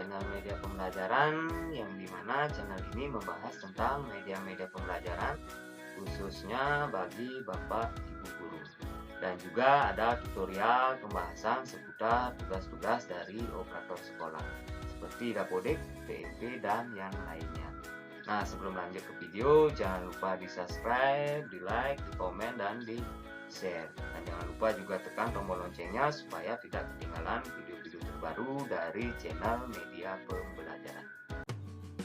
channel media pembelajaran, yang dimana channel ini membahas tentang media-media pembelajaran khususnya bagi Bapak Ibu guru. Dan juga ada tutorial pembahasan seputar tugas-tugas dari operator sekolah seperti Dapodik, PMP, dan yang lainnya. Nah, sebelum lanjut ke video, jangan lupa di subscribe, di like, di komen, dan di share. Dan jangan lupa juga tekan tombol loncengnya supaya tidak ketinggalan video-video terbaru dari channel media pembelajaran.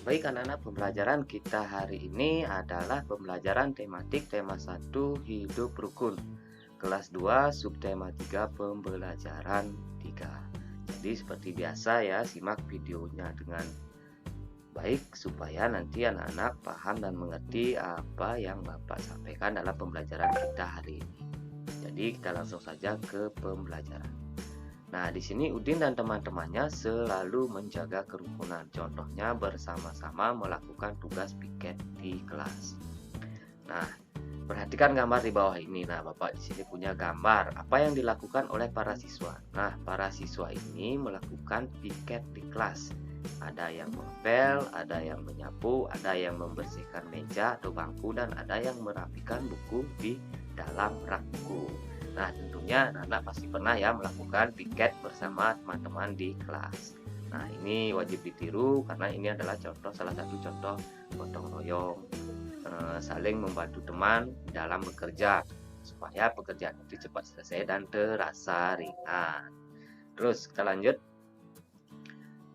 Baik anak-anak, pembelajaran kita hari ini adalah pembelajaran tematik tema 1 hidup rukun. Kelas 2 subtema 3 pembelajaran 3. Jadi seperti biasa ya, simak videonya dengan baik supaya nanti anak-anak paham dan mengerti apa yang Bapak sampaikan dalam pembelajaran kita hari ini. Jadi kita langsung saja ke pembelajaran. Nah, di sini Udin dan teman-temannya selalu menjaga kerukunan. Contohnya bersama-sama melakukan tugas piket di kelas. Nah, perhatikan gambar di bawah ini. Nah, Bapak di sini punya gambar apa yang dilakukan oleh para siswa. Nah, para siswa ini melakukan piket di kelas. Ada yang mengepel, ada yang menyapu, ada yang membersihkan meja atau bangku, dan ada yang merapikan buku di dalam rak buku. Nah, tentunya anak-anak pasti pernah ya melakukan piket bersama teman-teman di kelas. Nah, ini wajib ditiru karena ini adalah salah satu contoh gotong royong, saling membantu teman dalam bekerja supaya pekerjaan itu cepat selesai dan terasa ringan. Terus kita lanjut.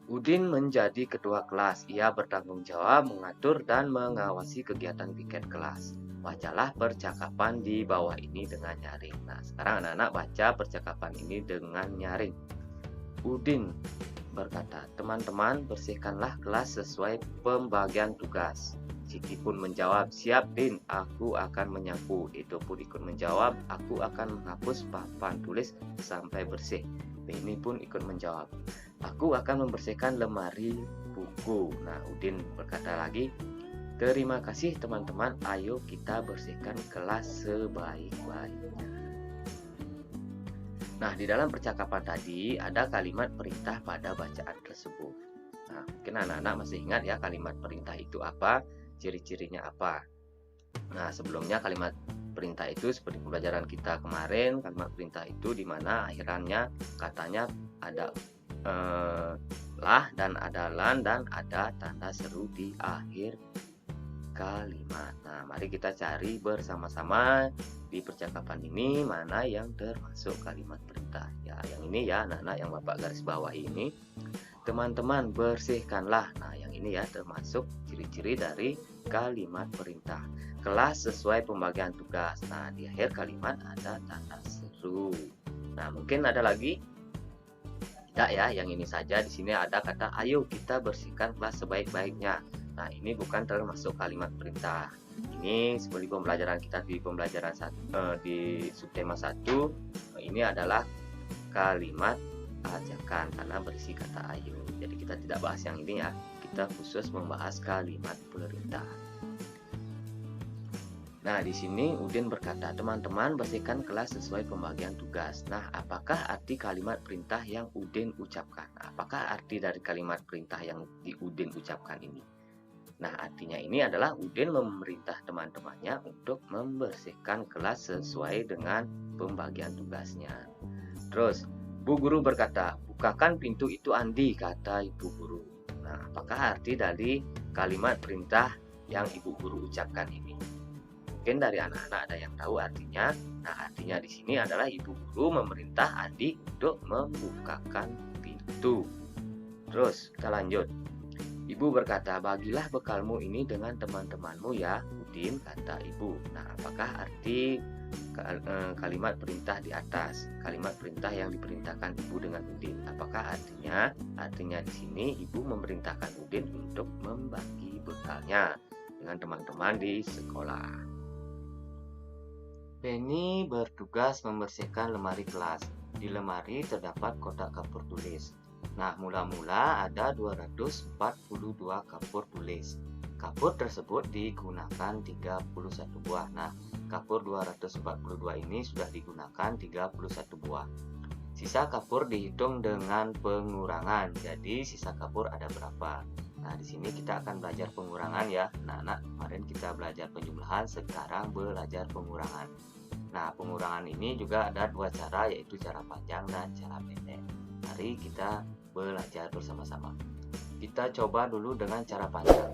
Udin menjadi ketua kelas. Ia bertanggung jawab mengatur dan mengawasi kegiatan piket kelas. Bacalah percakapan di bawah ini dengan nyaring. Nah, sekarang anak-anak baca percakapan ini dengan nyaring. Udin berkata, teman-teman bersihkanlah kelas sesuai pembagian tugas. Siti pun menjawab, siap Din, aku akan menyapu. Itu pun ikut menjawab, aku akan menghapus papan tulis sampai bersih. Beni pun ikut menjawab, aku akan membersihkan lemari buku. Nah, Udin berkata lagi, terima kasih teman-teman, ayo kita bersihkan kelas sebaik-baiknya. Nah, di dalam percakapan tadi ada kalimat perintah pada bacaan tersebut. Nah, mungkin anak-anak masih ingat ya kalimat perintah itu apa, ciri-cirinya apa. Nah, sebelumnya kalimat perintah itu seperti pembelajaran kita kemarin, kalimat perintah itu di mana akhirannya katanya ada lah dan ada lan dan ada tanda seru di akhir kalimat. Nah, mari kita cari bersama-sama di percakapan ini mana yang termasuk kalimat perintah. Ya, yang ini ya anak-anak yang Bapak garis bawah ini. Teman-teman bersihkanlah. Nah, yang ini ya termasuk ciri-ciri dari kalimat perintah. Kelas sesuai pembagian tugas. Nah, di akhir kalimat ada tanda seru. Nah, mungkin ada lagi? Tidak ya, yang ini saja. Di sini ada kata ayo kita bersihkan kelas sebaik-baiknya. Nah, ini bukan termasuk kalimat perintah. Ini seperti pembelajaran kita di pembelajaran di subtema 1. Ini adalah kalimat ajakan karena berisi kata ayo. Jadi kita tidak bahas yang ini ya. Kita khusus membahas kalimat perintah. Nah, di sini Udin berkata, teman-teman bersihkan kelas sesuai pembagian tugas. Nah, apakah arti kalimat perintah yang Udin ucapkan? Apakah arti dari kalimat perintah yang di Udin ucapkan ini? Nah, artinya ini adalah Udin memerintah teman-temannya untuk membersihkan kelas sesuai dengan pembagian tugasnya. Terus, Bu Guru berkata, bukakan pintu itu Andi, kata Ibu Guru. Nah, apakah arti dari kalimat perintah yang Ibu Guru ucapkan ini? Mungkin dari anak-anak ada yang tahu artinya. Nah, artinya di sini adalah Ibu Guru memerintah Andi untuk membukakan pintu. Terus, kita lanjut. Ibu berkata, bagilah bekalmu ini dengan teman-temanmu ya, Udin, kata Ibu. Nah, apakah arti kalimat perintah di atas? Kalimat perintah yang diperintahkan Ibu dengan Udin. Apakah artinya? Artinya di sini Ibu memerintahkan Udin untuk membagi bekalnya dengan teman-teman di sekolah. Penny bertugas membersihkan lemari kelas. Di lemari terdapat kotak kapur tulis. Nah, mula-mula ada 242 kapur tulis. Kapur tersebut digunakan 31 buah. Nah, kapur 242 ini sudah digunakan 31 buah. Sisa kapur dihitung dengan pengurangan. Jadi sisa kapur ada berapa? Nah, di sini kita akan belajar pengurangan ya. Anak-anak, kemarin kita belajar penjumlahan, sekarang belajar pengurangan. Nah, pengurangan ini juga ada dua cara, yaitu cara panjang dan cara pendek. Mari kita belajar bersama-sama. Kita coba dulu dengan cara panjang.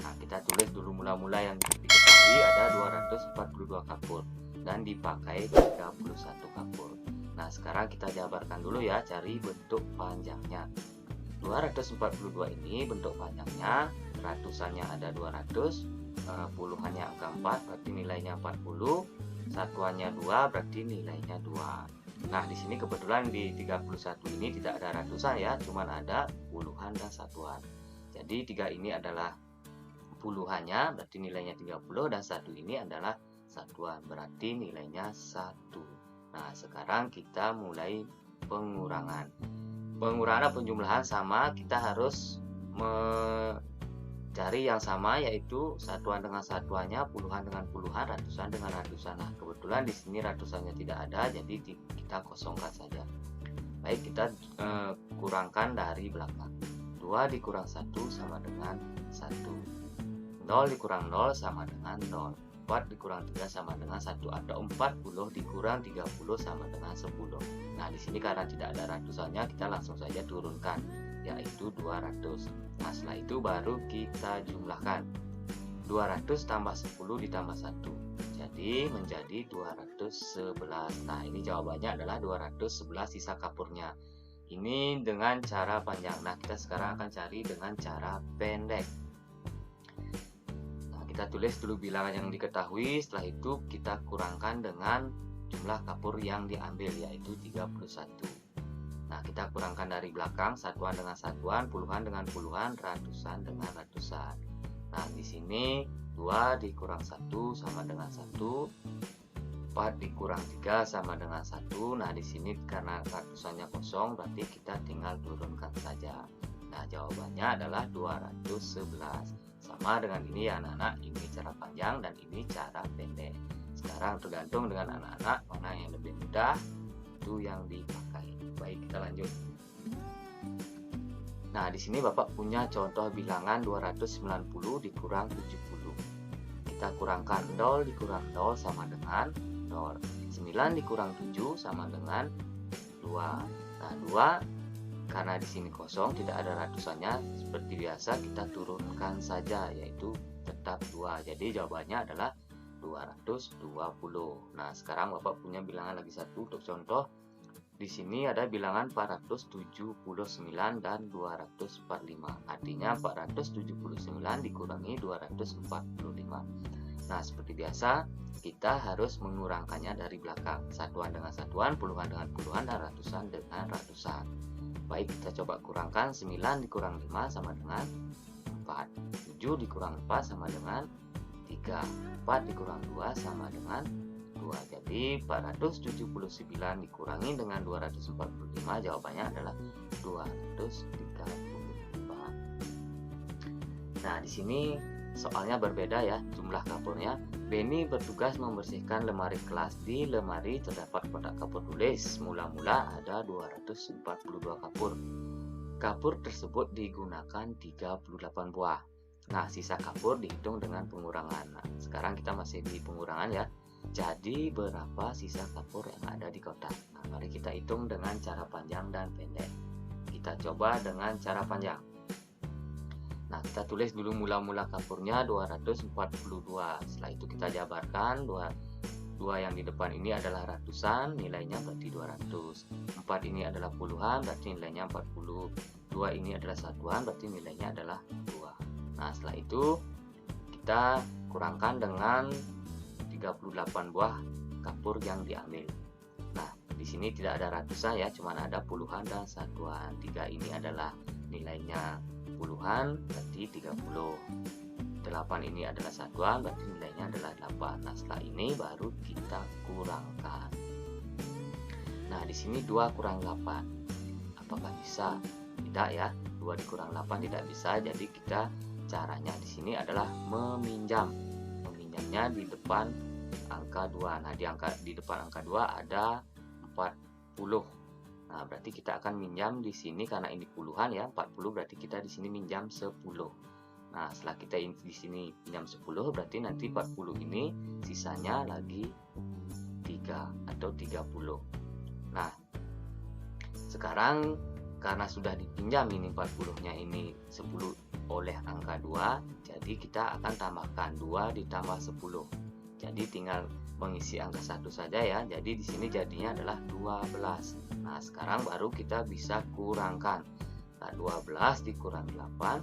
Nah, kita tulis dulu mula-mula yang diketahui ada 242 kapur dan dipakai 31 kapur. Nah, sekarang kita jabarkan dulu ya, cari bentuk panjangnya. 242 ini bentuk panjangnya, ratusannya ada 200, puluhannya angka 4, berarti nilainya 40, satuannya 2, berarti nilainya 2. Nah, di sini kebetulan di 31 ini tidak ada ratusan ya, cuman ada puluhan dan satuan. Jadi 3 ini adalah puluhannya, berarti nilainya 30, dan 1 ini adalah satuan, berarti nilainya 1. Nah, sekarang kita mulai pengurangan. Pengurangan penjumlahan sama, kita harus mencari yang sama, yaitu satuan dengan satuannya, puluhan dengan puluhan, ratusan dengan ratusan. Nah, kebetulan di sini ratusannya tidak ada, jadi kita kosongkan saja. Baik, kita kurangkan dari belakang. 2 dikurang 1 sama dengan 1. 0 dikurang 0 sama dengan 0. 4 dikurang 3 sama dengan 1, atau 40 dikurang 30 sama dengan 10. Nah, di sini karena tidak ada ratusannya, kita langsung saja turunkan, yaitu 200. Nah, setelah itu baru kita jumlahkan. 200 tambah 10 ditambah 1, jadi menjadi 211. Nah, ini jawabannya adalah 211 sisa kapurnya. Ini dengan cara panjang. Nah, kita sekarang akan cari dengan cara pendek. Kita tulis dulu bilangan yang diketahui, setelah itu kita kurangkan dengan jumlah kapur yang diambil, yaitu 31. Nah, kita kurangkan dari belakang, satuan dengan satuan, puluhan dengan puluhan, ratusan dengan ratusan. Nah, di sini 2 dikurang 1 sama dengan 1, 4 dikurang 3 sama dengan 1. Nah, di sini karena ratusannya kosong, berarti kita tinggal turunkan saja. Nah, jawabannya adalah 211. Sama dengan ini ya anak-anak, ini cara panjang dan ini cara pendek. Sekarang tergantung dengan anak-anak mana yang lebih mudah, itu yang dipakai. Baik, kita lanjut. Nah, di sini Bapak punya contoh bilangan 290 dikurang 70. Kita kurangkan 0 dikurang 0 sama dengan 0. 9 dikurang 7 sama dengan 2. Nah, 2 karena di sini kosong, tidak ada ratusannya, seperti biasa kita turunkan saja, yaitu tetap 2. Jadi jawabannya adalah 220. Nah, sekarang Bapak punya bilangan lagi satu untuk contoh. Di sini ada bilangan 479 dan 245. Artinya 479 dikurangi 245. Nah, seperti biasa kita harus mengurangkannya dari belakang. Satuan dengan satuan, puluhan dengan puluhan, dan ratusan dengan ratusan. Baik, kita coba kurangkan. 9 dikurang 5 sama dengan 4. 7 dikurang 4 sama dengan 3. 4 dikurang 2 sama dengan 2. Jadi 479 dikurangi dengan 245, jawabannya adalah 235. Nah, di sini soalnya berbeda ya jumlah kapurnya. Benny bertugas membersihkan lemari kelas. Di lemari terdapat kotak kapur tulis. Mula-mula ada 242 kapur. Kapur tersebut digunakan 38 buah. Nah, sisa kapur dihitung dengan pengurangan. Nah, sekarang kita masih di pengurangan ya. Jadi berapa sisa kapur yang ada di kotak? Nah, mari kita hitung dengan cara panjang dan pendek. Kita coba dengan cara panjang. Nah, kita tulis dulu mula-mula kapurnya 242. Setelah itu kita jabarkan. 2 yang di depan ini adalah ratusan, nilainya berarti 200. 4 ini adalah puluhan, berarti nilainya 40. 2 ini adalah satuan, berarti nilainya adalah 2. Nah, setelah itu kita kurangkan dengan 38 buah kapur yang diambil. Nah, di sini tidak ada ratusan ya, cuma ada puluhan dan satuan. 3 ini adalah nilainya puluhan, berarti 30. 8 ini adalah satuan, berarti nilainya adalah 8. Nah, setelah ini baru kita kurangkan. Nah, di sini 2 kurang 8. Apakah bisa? Tidak ya. 2 dikurang 8 tidak bisa. Jadi kita caranya di sini adalah meminjam. Meminjamnya di depan angka 2. Nah, di depan angka 2 ada 40. Nah, berarti kita akan minjam di sini karena ini puluhan ya, 40 berarti kita di sini minjam 10. Nah, setelah kita di sini pinjam 10, berarti nanti 40 ini sisanya lagi 3 atau 30. Nah, sekarang karena sudah dipinjam ini 40-nya ini 10 oleh angka 2, jadi kita akan tambahkan 2 ditambah 10. Jadi tinggal mengisi angka 1 saja ya. Jadi di sini jadinya adalah 12. Nah, sekarang baru kita bisa kurangkan. Nah, 12 dikurang 8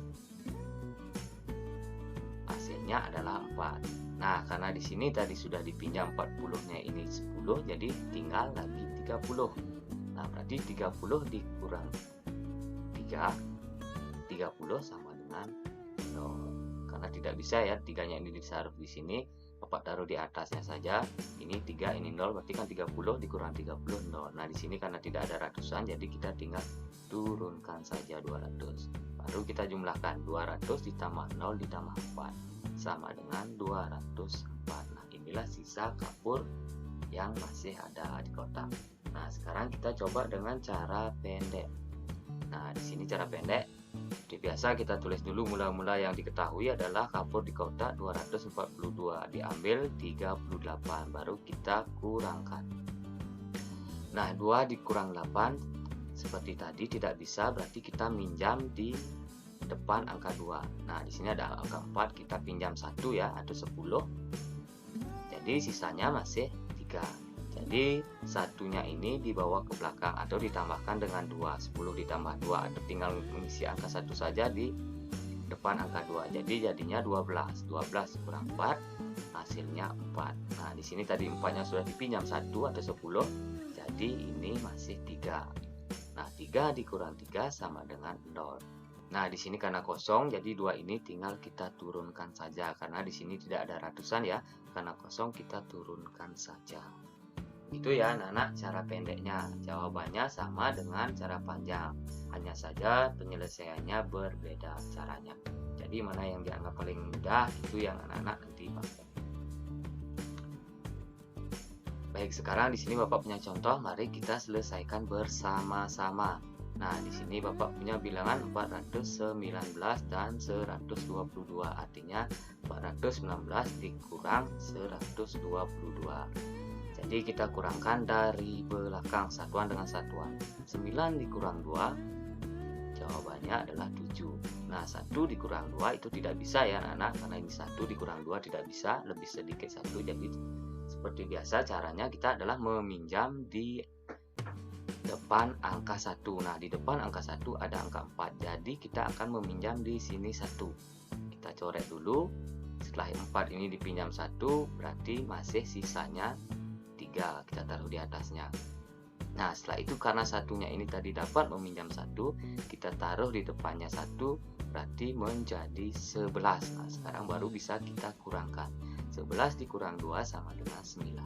hasilnya adalah 4. Nah, karena di sini tadi sudah dipinjam 40-nya ini 10, jadi tinggal lagi 30. Nah, berarti 30 dikurang 3, 30 sama dengan 0. Karena tidak bisa ya, 3-nya ini ditaruh di sini, Bapak taruh di atasnya saja. Ini 3, ini 0, berarti kan 30 dikurang 30, 0. Nah, di sini karena tidak ada ratusan, jadi kita tinggal turunkan saja 200. Baru kita jumlahkan 200 ditambah 0 ditambah 4 sama dengan 204. Nah, inilah sisa kapur yang masih ada di kotak. Nah, sekarang kita coba dengan cara pendek. Nah, di sini cara pendek. Seperti biasa kita tulis dulu mula-mula yang diketahui adalah kapur di kotak 242, diambil 38, baru kita kurangkan. Nah, 2 dikurang 8 seperti tadi tidak bisa, berarti kita minjam di depan angka 2. Nah, di sini ada angka 4, kita pinjam 1 ya, atau 10. Jadi sisanya masih 3. Jadi satunya ini dibawa ke belakang atau ditambahkan dengan 2. 10 ditambah 2 atau tinggal mengisi angka 1 saja di depan angka 2. Jadi jadinya 12. 12 kurang 4 hasilnya 4. Nah, di sini tadi 4-nya sudah dipinjam 1 atau 10. Jadi ini masih 3. Nah, 3 dikurang 3 sama dengan 0. Nah, di sini karena kosong, jadi 2 ini tinggal kita turunkan saja. Karena di sini tidak ada ratusan ya. Karena kosong kita turunkan saja. Itu ya anak-anak cara pendeknya. Jawabannya sama dengan cara panjang. Hanya saja penyelesaiannya berbeda caranya. Jadi mana yang dianggap paling mudah itu yang anak-anak nanti pakai. Baik, sekarang di sini Bapak punya contoh. Mari kita selesaikan bersama-sama. Nah, di sini Bapak punya bilangan 419 dan 122. Artinya 419 dikurang 122. Jadi kita kurangkan dari belakang satuan dengan satuan. 9 dikurang 2, jawabannya adalah 7. Nah, 1 dikurang 2 itu tidak bisa ya anak-anak, karena ini 1 dikurang 2 tidak bisa, lebih sedikit 1. Jadi seperti biasa caranya kita adalah meminjam di depan angka 1. Nah, di depan angka 1 ada angka 4. Jadi kita akan meminjam di sini 1. Kita coret dulu. Setelah 4 ini dipinjam 1, berarti masih sisanya 3, kita taruh di atasnya. Nah, setelah itu karena satunya ini tadi dapat meminjam 1, kita taruh di depannya 1, berarti menjadi 11. Nah, sekarang baru bisa kita kurangkan. 11 dikurang 2 sama dengan 9.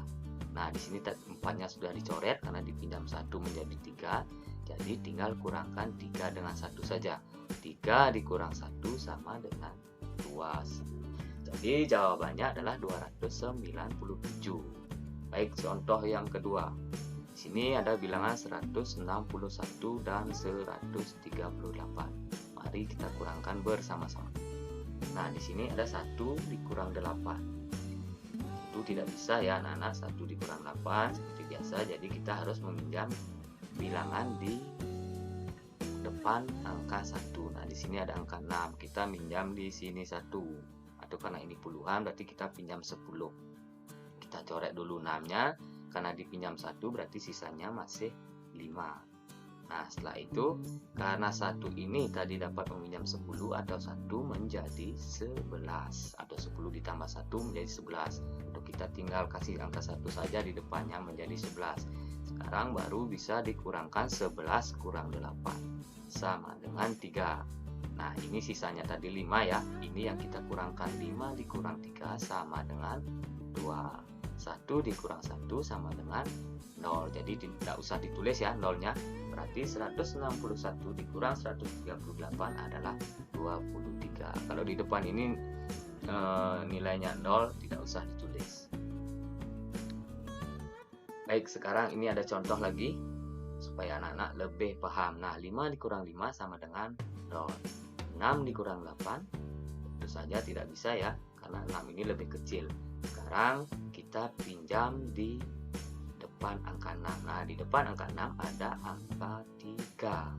Nah, di sini 4-nya sudah dicoret karena dipinjam 1 menjadi 3. Jadi tinggal kurangkan 3 dengan 1 saja. 3 dikurang 1 sama dengan 2. Jadi jawabannya adalah 297. Baik, contoh yang kedua. Di sini ada bilangan 161 dan 138. Mari kita kurangkan bersama-sama. Nah, di sini ada 1 dikurang 8. Itu tidak bisa ya anak-anak, 1 dikurang 8 seperti biasa. Jadi kita harus meminjam bilangan di depan angka 1. Nah, di sini ada angka 6. Kita minjam di sini 1. Atau karena ini puluhan berarti kita pinjam 10. Kita coret dulu 6-nya, karena dipinjam 1 berarti sisanya masih 5. Nah, setelah itu karena 1 ini tadi dapat meminjam 10 atau 1 menjadi 11 atau 10 ditambah 1 menjadi 11. Untuk kita tinggal kasih angka 1 saja di depannya menjadi 11. Sekarang baru bisa dikurangkan 11 kurang 8 sama dengan 3. Nah, ini sisanya tadi 5 ya. Ini yang kita kurangkan, 5 dikurang 3 sama dengan 2. 1 dikurang 1 sama dengan 0. Jadi tidak usah ditulis ya nolnya. Berarti 161 dikurang 138 adalah 23. Kalau di depan ini nilainya 0, tidak usah ditulis. Baik, sekarang ini ada contoh lagi. 10 supaya anak-anak lebih paham. Nah, 5 dikurang 5 sama dengan 0. 6 dikurang 8 tentu saja tidak bisa ya, karena 6 ini lebih kecil. Sekarang kita pinjam di depan angka 6. Nah, di depan angka 6 ada angka 3.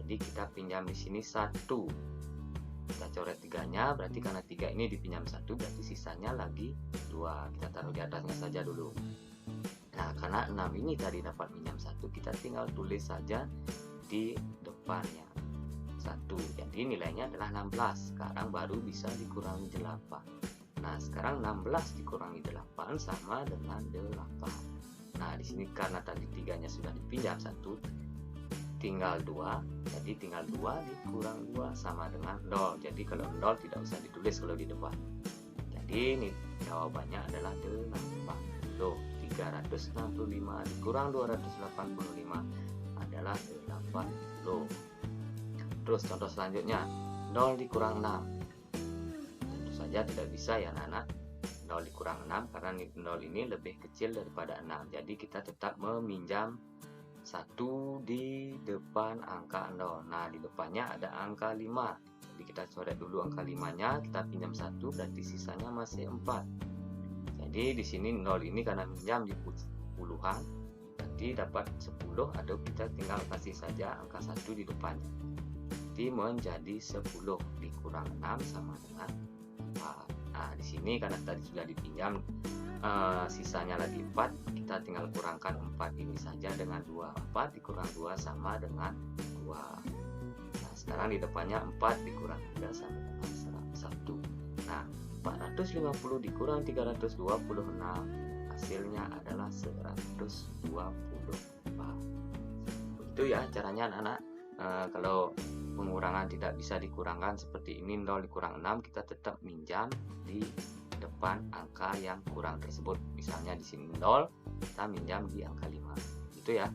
Jadi kita pinjam di sini 1. Kita coret 3-nya, berarti karena 3 ini dipinjam 1, berarti sisanya lagi 2. Kita taruh di atasnya saja dulu. Nah, karena 6 ini tadi dapat pinjam 1, kita tinggal tulis saja di depannya 1. Jadi nilainya adalah 16. Sekarang baru bisa dikurangi 8. Nah, sekarang 16 dikurangi 8 sama dengan 8. Nah, di sini karena tadi 3-nya sudah dipinjam 1, tinggal 2, jadi tinggal 2 dikurang 2 sama dengan 0. Jadi kalau 0 tidak usah ditulis kalau di depan. Jadi ini jawabannya adalah 80. 365 dikurang 285 adalah 80. Terus contoh selanjutnya, 0 dikurang 6. Tentu saja tidak bisa ya anak-anak. 0 dikurang 6 karena 0 ini lebih kecil daripada 6. Jadi kita tetap meminjam 1 di depan angka 0. Nah, di depannya ada angka 5. Jadi kita coret dulu angka 5-nya, kita pinjam 1, berarti sisanya masih 4. Jadi di sini 0 ini karena pinjam di puluhan, berarti dapat 10, atau kita tinggal kasih saja angka 1 di depannya. Jadi menjadi 10 dikurang 6 sama dengan 4. Nah, di sini karena tadi sudah dipinjam, sisanya lagi 4, kita tinggal kurangkan 4 ini saja dengan 2. 4 dikurang 2 sama dengan 2. Nah, sekarang di depannya 4 dikurang 3 sama dengan 1. Nah, 450 dikurang 326, hasilnya adalah 124. Begitu ya caranya anak-anak. Kalau pengurangan tidak bisa dikurangkan seperti ini, 0 dikurang 6, kita tetap minjam di depan angka yang kurang tersebut. Misalnya di sini 0, kita minjam di angka 5. Gitu ya.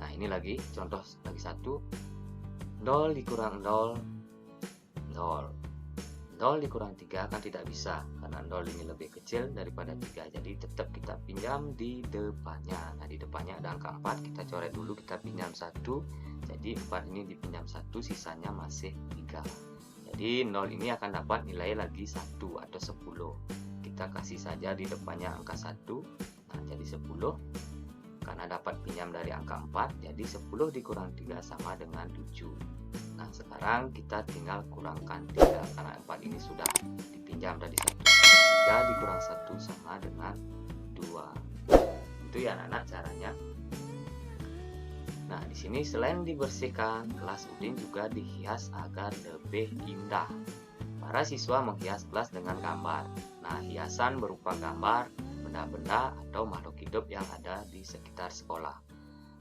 Nah, ini lagi contoh lagi 1. 0 dikurang 0, 0. 0 dikurang 3 kan tidak bisa karena 0 ini lebih kecil daripada 3. Jadi tetap kita pinjam di depannya. Nah, di depannya ada angka 4, kita coret dulu, kita pinjam 1. Jadi 4 ini dipinjam 1, sisanya masih 3. Jadi 0 ini akan dapat nilai lagi 1 atau 10. Kita kasih saja di depannya angka 1. Nah, jadi 10. Karena dapat pinjam dari angka 4, jadi 10 dikurang 3 sama dengan 7. Nah, sekarang kita tinggal kurangkan 3 karena 4 ini sudah dipinjam dari 1. 3 dikurang 1 sama dengan 2. Itu ya anak-anak caranya. Nah, di sini selain dibersihkan, kelas Udin juga dihias agar lebih indah. Para siswa menghias kelas dengan gambar. Nah, hiasan berupa gambar, benda-benda atau makhluk hidup yang ada di sekitar sekolah.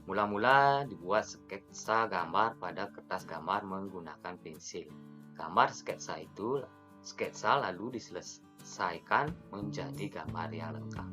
Mula-mula dibuat sketsa gambar pada kertas gambar menggunakan pensil. Gambar sketsa lalu diselesaikan menjadi gambar yang lengkap.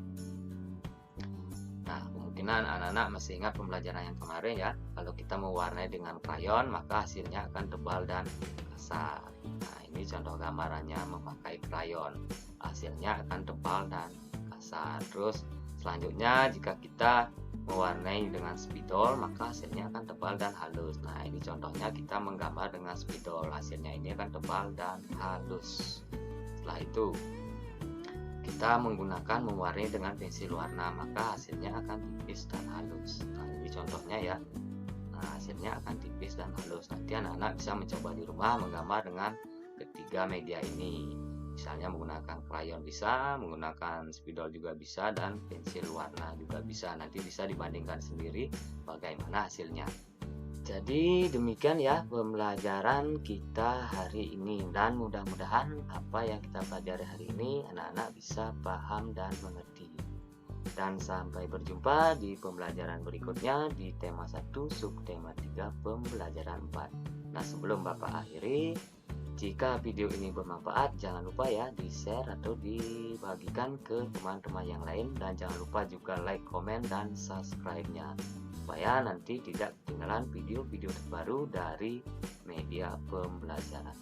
Nah, kemungkinan anak-anak masih ingat pembelajaran yang kemarin ya. Kalau kita mewarnai dengan krayon, maka hasilnya akan tebal dan kasar. Nah, ini contoh gambarannya memakai krayon. Hasilnya akan tebal dan kasar. Terus selanjutnya jika kita mewarnai dengan spidol, maka hasilnya akan tebal dan halus. Nah, ini contohnya kita menggambar dengan spidol, hasilnya ini akan tebal dan halus. Setelah itu kita menggunakan mewarnai dengan pensil warna, maka hasilnya akan tipis dan halus. Nah, ini contohnya ya. Nah, hasilnya akan tipis dan halus. Nanti anak-anak bisa mencoba di rumah menggambar dengan ketiga media ini. Misalnya menggunakan krayon bisa, menggunakan spidol juga bisa, dan pensil warna juga bisa. Nanti bisa dibandingkan sendiri bagaimana hasilnya. Jadi demikian ya pembelajaran kita hari ini, dan mudah-mudahan apa yang kita pelajari hari ini anak-anak bisa paham dan mengerti. Dan sampai berjumpa di pembelajaran berikutnya di tema 1 subtema 3 pembelajaran 4. Nah, sebelum Bapak akhiri, jika video ini bermanfaat, jangan lupa ya di-share atau dibagikan ke teman-teman yang lain, dan jangan lupa juga like, komen, dan subscribe-nya supaya nanti tidak ketinggalan video-video terbaru dari media pembelajaran.